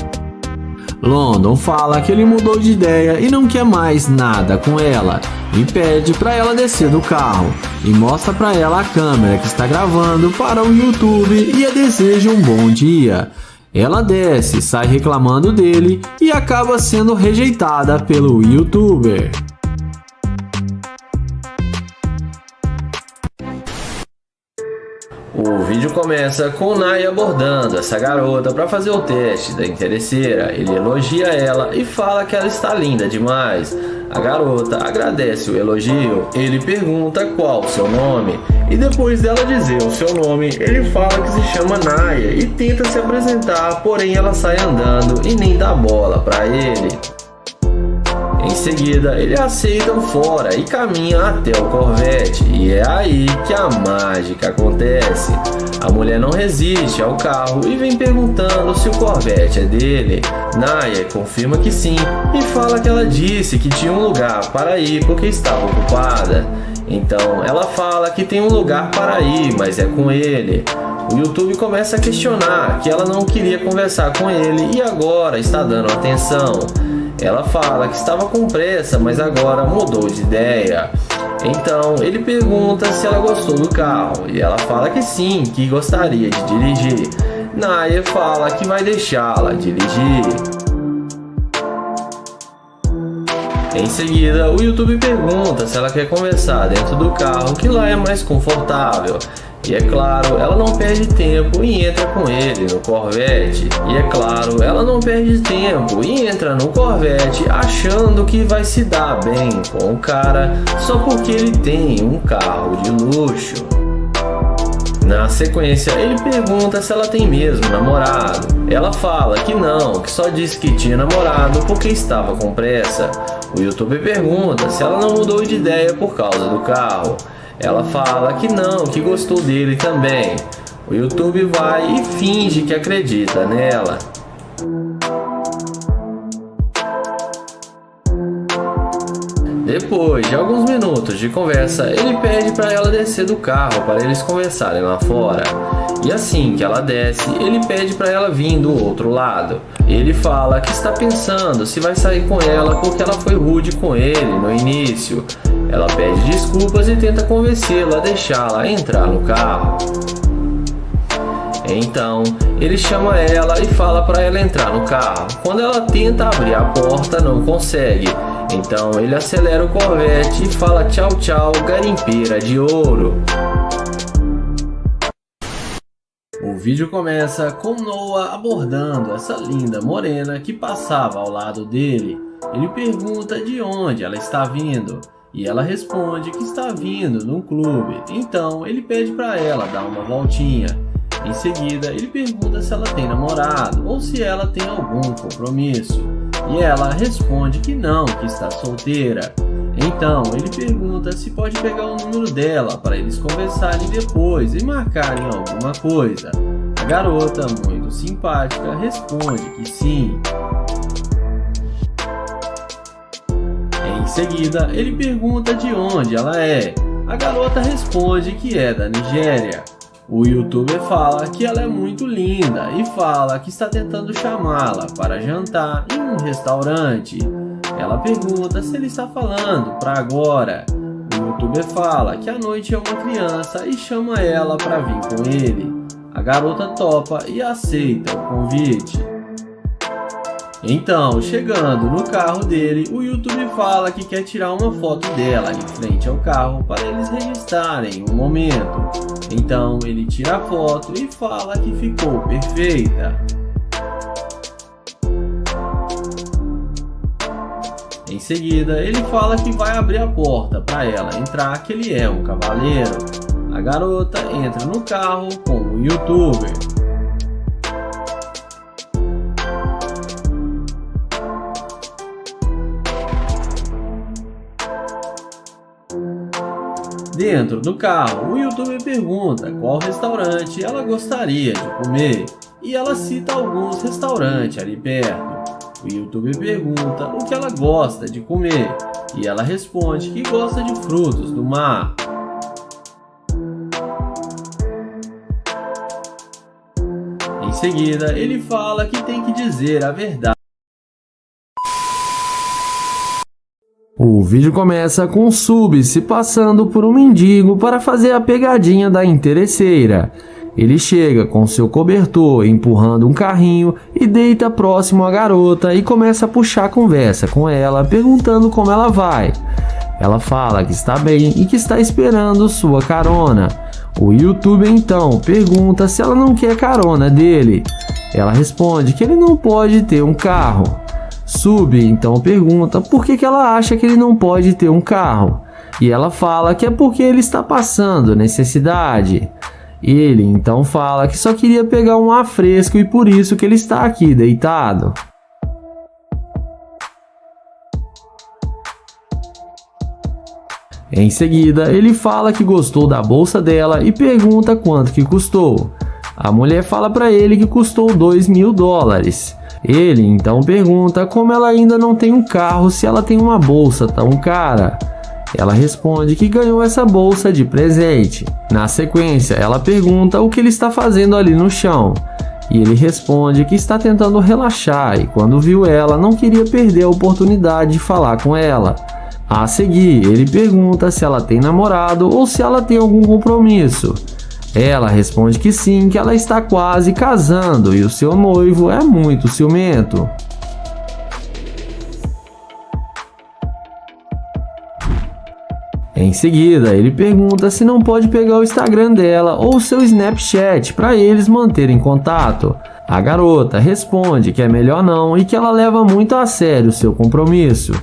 London fala que ele mudou de ideia e não quer mais nada com ela e pede para ela descer do carro e mostra para ela a câmera que está gravando para o YouTube e a deseja um bom dia. Ela desce, sai reclamando dele e acaba sendo rejeitada pelo YouTuber. O vídeo começa com Naya abordando essa garota para fazer o teste da interesseira. Ele elogia ela e fala que ela está linda demais. A garota agradece o elogio. Ele pergunta qual o seu nome e depois dela dizer o seu nome, ele fala que se chama Naya e tenta se apresentar, porém ela sai andando e nem dá bola para ele. Em seguida, ele aceita fora e caminha até o Corvette, e é aí que a mágica acontece. A mulher não resiste ao carro e vem perguntando se o Corvette é dele. Naya confirma que sim e fala que ela disse que tinha um lugar para ir porque estava ocupada. Então ela fala que tem um lugar para ir, mas é com ele. O YouTube começa a questionar que ela não queria conversar com ele e agora está dando atenção. Ela fala que estava com pressa, mas agora mudou de ideia. Então ele pergunta se ela gostou do carro e ela fala que sim, que gostaria de dirigir. Naya fala que vai deixá-la dirigir. Em seguida, o YouTube pergunta se ela quer conversar dentro do carro, que lá é mais confortável. E é claro, ela não perde tempo e entra com ele no Corvette. E é claro, ela não perde tempo e entra no Corvette achando que vai se dar bem com o cara só porque ele tem um carro de luxo. Na sequência, ele pergunta se ela tem mesmo namorado. Ela fala que não, que só disse que tinha namorado porque estava com pressa. O youtuber pergunta se ela não mudou de ideia por causa do carro. Ela fala que não, que gostou dele também. O YouTube vai e finge que acredita nela. Depois de alguns minutos de conversa, ele pede para ela descer do carro para eles conversarem lá fora. E assim que ela desce, ele pede para ela vir do outro lado. Ele fala que está pensando se vai sair com ela porque ela foi rude com ele no início. Ela pede desculpas e tenta convencê-lo a deixá-la entrar no carro. Então, ele chama ela e fala para ela entrar no carro. Quando ela tenta abrir a porta, não consegue. Então ele acelera o Corvette e fala tchau tchau, garimpeira de ouro. O vídeo começa com Noah abordando essa linda morena que passava ao lado dele. Ele pergunta de onde ela está vindo e ela responde que está vindo de um clube. Então ele pede para ela dar uma voltinha. Em seguida ele pergunta se ela tem namorado ou se ela tem algum compromisso. E ela responde que não, que está solteira. Então ele pergunta se pode pegar o número dela para eles conversarem depois e marcarem alguma coisa. A garota, muito simpática, responde que sim. Em seguida ele pergunta de onde ela é. A garota responde que é da Nigéria. O youtuber fala que ela é muito linda e fala que está tentando chamá-la para jantar em um restaurante. Ela pergunta se ele está falando para agora. O youtuber fala que à noite é uma criança e chama ela para vir com ele. A garota topa e aceita o convite. Então, chegando no carro dele, o YouTube fala que quer tirar uma foto dela em frente ao carro para eles registrarem o momento. Então, ele tira a foto e fala que ficou perfeita. Em seguida, ele fala que vai abrir a porta para ela entrar, que ele é um cavaleiro. A garota entra no carro com o YouTuber. Dentro do carro, o youtuber pergunta qual restaurante ela gostaria de comer e ela cita alguns restaurantes ali perto. O youtuber pergunta o que ela gosta de comer e ela responde que gosta de frutos do mar. Em seguida, ele fala que tem que dizer a verdade. O vídeo começa com o Sub se passando por um mendigo para fazer a pegadinha da interesseira. Ele chega com seu cobertor empurrando um carrinho e deita próximo à garota e começa a puxar a conversa com ela, perguntando como ela vai. Ela fala que está bem e que está esperando sua carona. O youtuber então pergunta se ela não quer carona dele. Ela responde que ele não pode ter um carro. Sub então pergunta por que ela acha que ele não pode ter um carro. E ela fala que é porque ele está passando necessidade. Ele então fala que só queria pegar um ar fresco e por isso que ele está aqui deitado. Em seguida, ele fala que gostou da bolsa dela e pergunta quanto que custou. A mulher fala para ele que custou $2.000. Ele então pergunta como ela ainda não tem um carro se ela tem uma bolsa tão cara. Ela responde que ganhou essa bolsa de presente. Na sequência, ela pergunta o que ele está fazendo ali no chão. E ele responde que está tentando relaxar e quando viu ela não queria perder a oportunidade de falar com ela. A seguir, ele pergunta se ela tem namorado ou se ela tem algum compromisso. Ela responde que sim, que ela está quase casando e o seu noivo é muito ciumento. Em seguida, ele pergunta se não pode pegar o Instagram dela ou o seu Snapchat para eles manterem contato. A garota responde que é melhor não e que ela leva muito a sério o seu compromisso.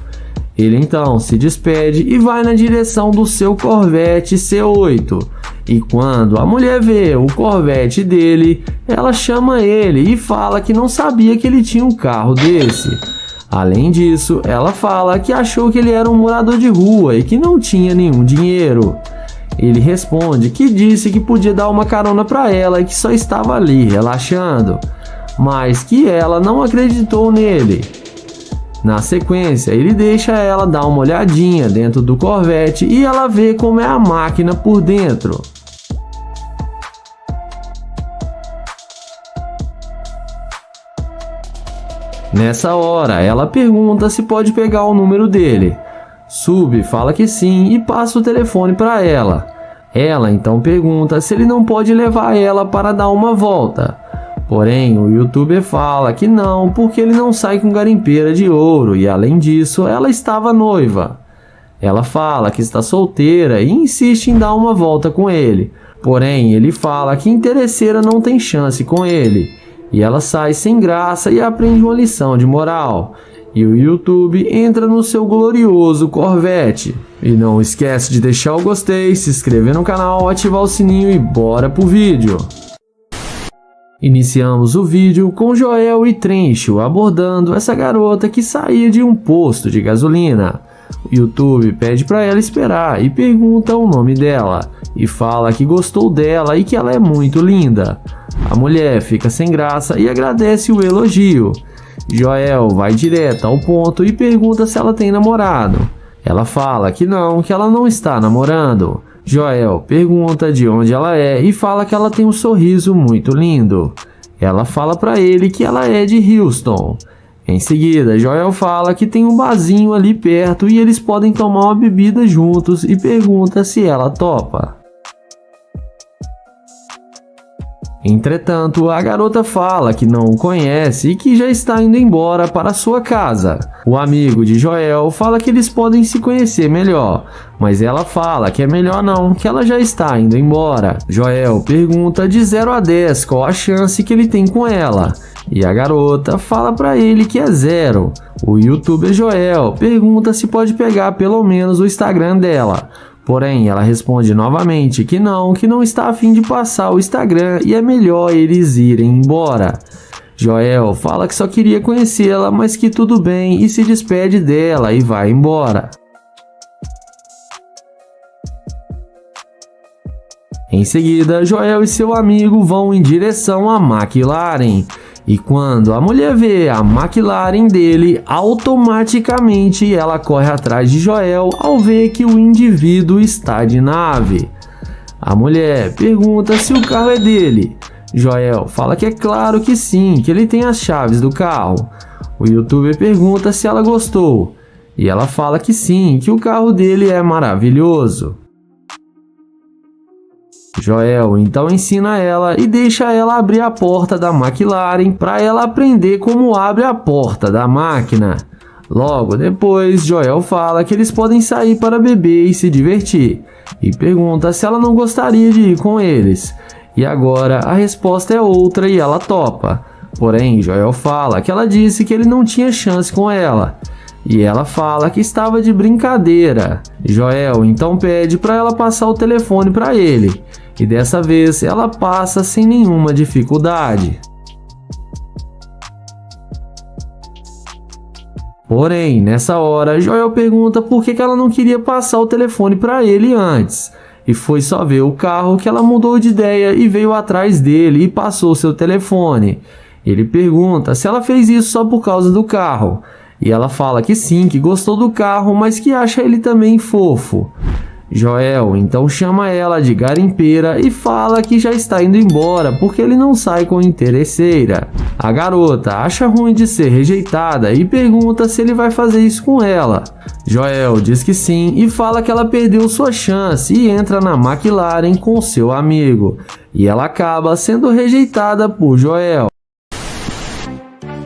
Ele então se despede e vai na direção do seu Corvette C8. E quando a mulher vê o Corvette dele, ela chama ele e fala que não sabia que ele tinha um carro desse. Além disso, ela fala que achou que ele era um morador de rua e que não tinha nenhum dinheiro. Ele responde que disse que podia dar uma carona para ela e que só estava ali relaxando, mas que ela não acreditou nele. Na sequência, ele deixa ela dar uma olhadinha dentro do Corvette e ela vê como é a máquina por dentro. Nessa hora, ela pergunta se pode pegar o número dele. Sub fala que sim e passa o telefone para ela. Ela então pergunta se ele não pode levar ela para dar uma volta. Porém, o youtuber fala que não, porque ele não sai com garimpeira de ouro e, além disso, ela estava noiva. Ela fala que está solteira e insiste em dar uma volta com ele. Porém, ele fala que interesseira não tem chance com ele. E ela sai sem graça e aprende uma lição de moral. E o YouTube entra no seu glorioso Corvette. E não esquece de deixar o gostei, se inscrever no canal, ativar o sininho e bora pro vídeo. Iniciamos o vídeo com Joel e Trencho abordando essa garota que saía de um posto de gasolina. O YouTube pede para ela esperar e pergunta o nome dela, e fala que gostou dela e que ela é muito linda. A mulher fica sem graça e agradece o elogio. Joel vai direto ao ponto e pergunta se ela tem namorado. Ela fala que ela não está namorando. Joel pergunta de onde ela é e fala que ela tem um sorriso muito lindo. Ela fala para ele que ela é de Houston. Em seguida, Joel fala que tem um barzinho ali perto e eles podem tomar uma bebida juntos e pergunta se ela topa. Entretanto, a garota fala que não o conhece e que já está indo embora para sua casa. O amigo de Joel fala que eles podem se conhecer melhor, mas ela fala que é melhor não, que ela já está indo embora. Joel pergunta de 0 a 10 qual a chance que ele tem com ela, e a garota fala para ele que é 0. O youtuber Joel pergunta se pode pegar pelo menos o Instagram dela. Porém, ela responde novamente que não está a fim de passar o Instagram e é melhor eles irem embora. Joel fala que só queria conhecê-la, mas que tudo bem e se despede dela e vai embora. Em seguida, Joel e seu amigo vão em direção à McLaren. E quando a mulher vê a McLaren dele, automaticamente ela corre atrás de Joel ao ver que o indivíduo está de nave. A mulher pergunta se o carro é dele. Joel fala que é claro que sim, que ele tem as chaves do carro. O youtuber pergunta se ela gostou. E ela fala que sim, que o carro dele é maravilhoso. Joel então ensina ela e deixa ela abrir a porta da McLaren para ela aprender como abre a porta da máquina. Logo depois, Joel fala que eles podem sair para beber e se divertir, e pergunta se ela não gostaria de ir com eles. E agora a resposta é outra e ela topa. Porém, Joel fala que ela disse que ele não tinha chance com ela. E ela fala que estava de brincadeira. Joel então pede para ela passar o telefone para ele. E dessa vez ela passa sem nenhuma dificuldade. Porém, nessa hora, Joel pergunta por que ela não queria passar o telefone para ele antes. E foi só ver o carro que ela mudou de ideia e veio atrás dele e passou seu telefone. Ele pergunta se ela fez isso só por causa do carro. E ela fala que sim, que gostou do carro, mas que acha ele também fofo. Joel então chama ela de garimpeira e fala que já está indo embora porque ele não sai com interesseira. A garota acha ruim de ser rejeitada e pergunta se ele vai fazer isso com ela. Joel diz que sim e fala que ela perdeu sua chance e entra na McLaren com seu amigo. E ela acaba sendo rejeitada por Joel.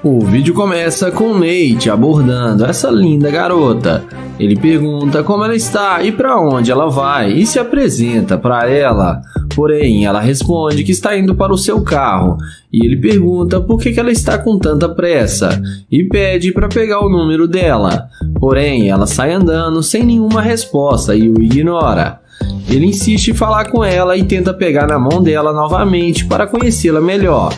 O vídeo começa com Nate abordando essa linda garota. Ele pergunta como ela está e para onde ela vai e se apresenta para ela. porém ela responde que está indo para o seu carro e ele pergunta por que ela está com tanta pressa e pede para pegar o número dela, porém ela sai andando sem nenhuma resposta e o ignora. Ele insiste em falar com ela e tenta pegar na mão dela novamente para conhecê-la melhor,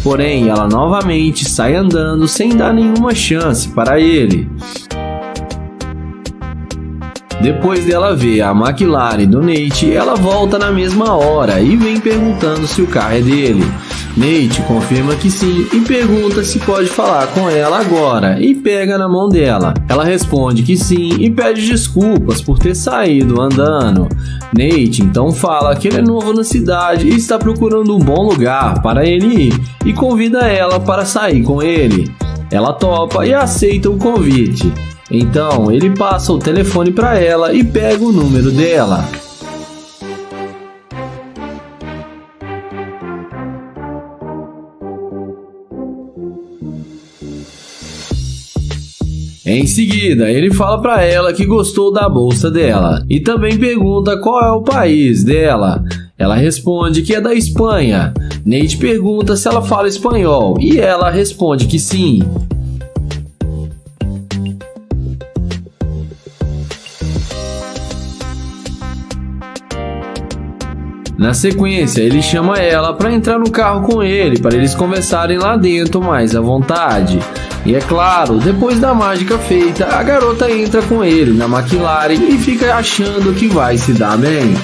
porém ela novamente sai andando sem dar nenhuma chance para ele. Depois dela ver a McLaren do Nate, ela volta na mesma hora e vem perguntando se o carro é dele. Nate confirma que sim e pergunta se pode falar com ela agora e pega na mão dela. Ela responde que sim e pede desculpas por ter saído andando. Nate então fala que ele é novo na cidade e está procurando um bom lugar para ele ir e convida ela para sair com ele. Ela topa e aceita o convite. Então ele passa o telefone para ela e pega o número dela. Em seguida, ele fala para ela que gostou da bolsa dela e também pergunta qual é o país dela. Ela responde que é da Espanha. Nate pergunta se ela fala espanhol e ela responde que sim. Na sequência, ele chama ela para entrar no carro com ele, para eles conversarem lá dentro mais à vontade. E é claro, depois da mágica feita, a garota entra com ele na McLaren e fica achando que vai se dar bem.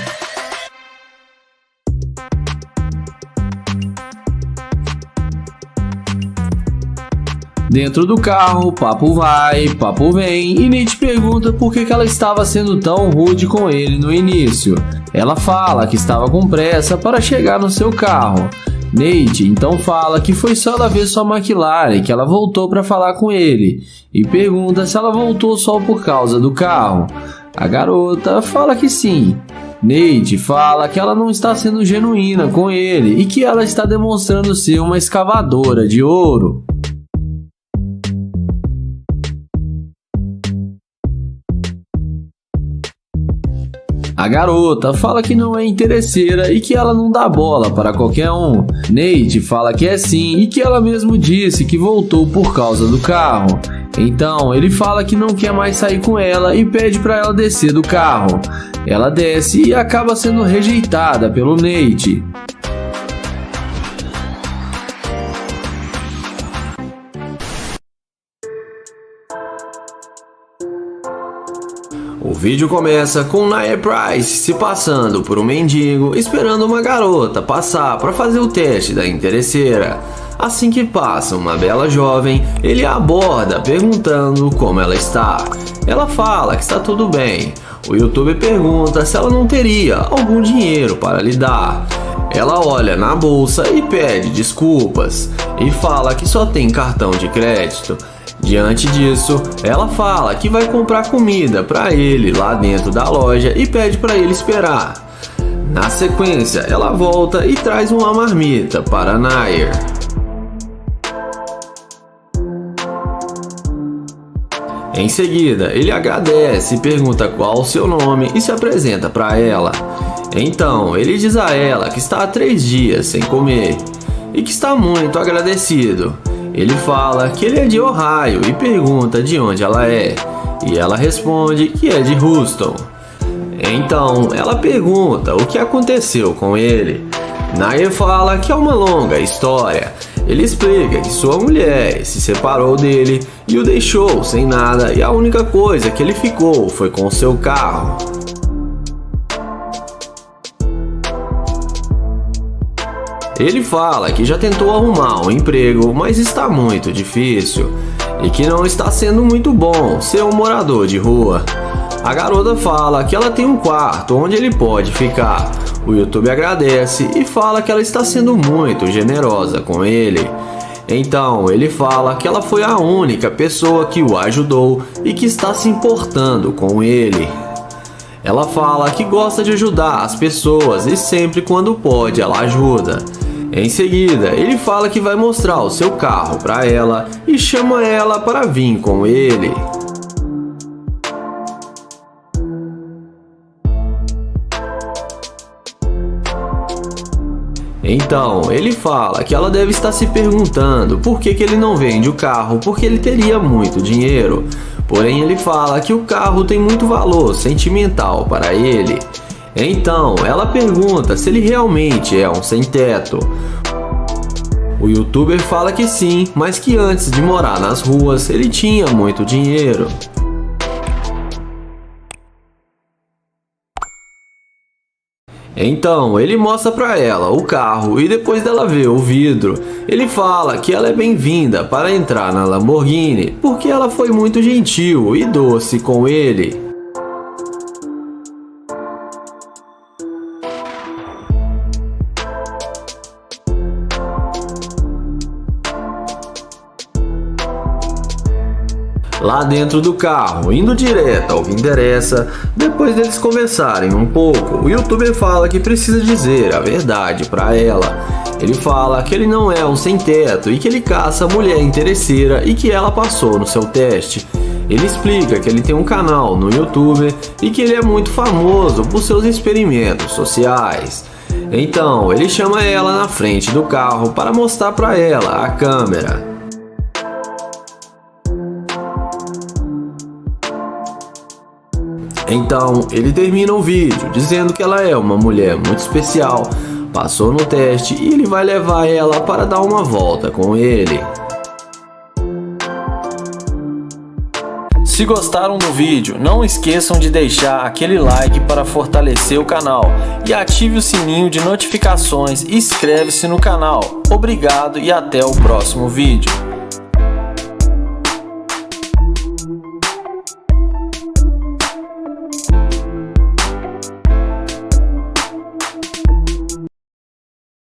Dentro do carro, papo vai, papo vem e Nate pergunta por que ela estava sendo tão rude com ele no início. Ela fala que estava com pressa para chegar no seu carro. Nate então fala que foi só ela ver sua McLaren que ela voltou para falar com ele e pergunta se ela voltou só por causa do carro. A garota fala que sim. Nate fala que ela não está sendo genuína com ele e que ela está demonstrando ser uma escavadora de ouro. A garota fala que não é interesseira e que ela não dá bola para qualquer um. Nate fala que é sim e que ela mesmo disse que voltou por causa do carro. Então ele fala que não quer mais sair com ela e pede para ela descer do carro. Ela desce e acaba sendo rejeitada pelo Nate. O vídeo começa com Nia Price se passando por um mendigo esperando uma garota passar para fazer o teste da interesseira. Assim que passa uma bela jovem, ele a aborda perguntando como ela está. Ela fala que está tudo bem. O youtuber pergunta se ela não teria algum dinheiro para lhe dar. Ela olha na bolsa e pede desculpas e fala que só tem cartão de crédito. Diante disso, ela fala que vai comprar comida para ele lá dentro da loja e pede para ele esperar. Na sequência, ela volta e traz uma marmita para Nair. Em seguida, ele agradece e pergunta qual o seu nome e se apresenta para ela. Então, ele diz a ela que está há 3 dias sem comer e que está muito agradecido. Ele fala que ele é de Ohio e pergunta de onde ela é, e ela responde que é de Houston. Então ela pergunta o que aconteceu com ele. Nair fala que é uma longa história. Ele explica que sua mulher se separou dele e o deixou sem nada e a única coisa que ele ficou foi com seu carro. Ele fala que já tentou arrumar um emprego, mas está muito difícil e que não está sendo muito bom ser um morador de rua. A garota fala que ela tem um quarto onde ele pode ficar. O YouTube agradece e fala que ela está sendo muito generosa com ele. Então ele fala que ela foi a única pessoa que o ajudou e que está se importando com ele. Ela fala que gosta de ajudar as pessoas e sempre quando pode ela ajuda. Em seguida, ele fala que vai mostrar o seu carro para ela e chama ela para vir com ele. Então, ele fala que ela deve estar se perguntando por que ele não vende o carro, porque ele teria muito dinheiro. Porém, ele fala que o carro tem muito valor sentimental para ele. Então, ela pergunta se ele realmente é um sem-teto. O youtuber fala que sim, mas que antes de morar nas ruas, ele tinha muito dinheiro. Então, ele mostra pra ela o carro e depois dela ver o vidro, ele fala que ela é bem-vinda para entrar na Lamborghini, porque ela foi muito gentil e doce com ele. Lá dentro do carro, indo direto ao que interessa, depois deles conversarem um pouco, o youtuber fala que precisa dizer a verdade pra ela. Ele fala que ele não é um sem-teto e que ele caça mulher interesseira e que ela passou no seu teste. Ele explica que ele tem um canal no YouTube e que ele é muito famoso por seus experimentos sociais. Então, ele chama ela na frente do carro para mostrar pra ela a câmera. Então, ele termina o vídeo dizendo que ela é uma mulher muito especial, passou no teste e ele vai levar ela para dar uma volta com ele. Se gostaram do vídeo, não esqueçam de deixar aquele like para fortalecer o canal e ative o sininho de notificações e inscreve-se no canal. Obrigado e até o próximo vídeo.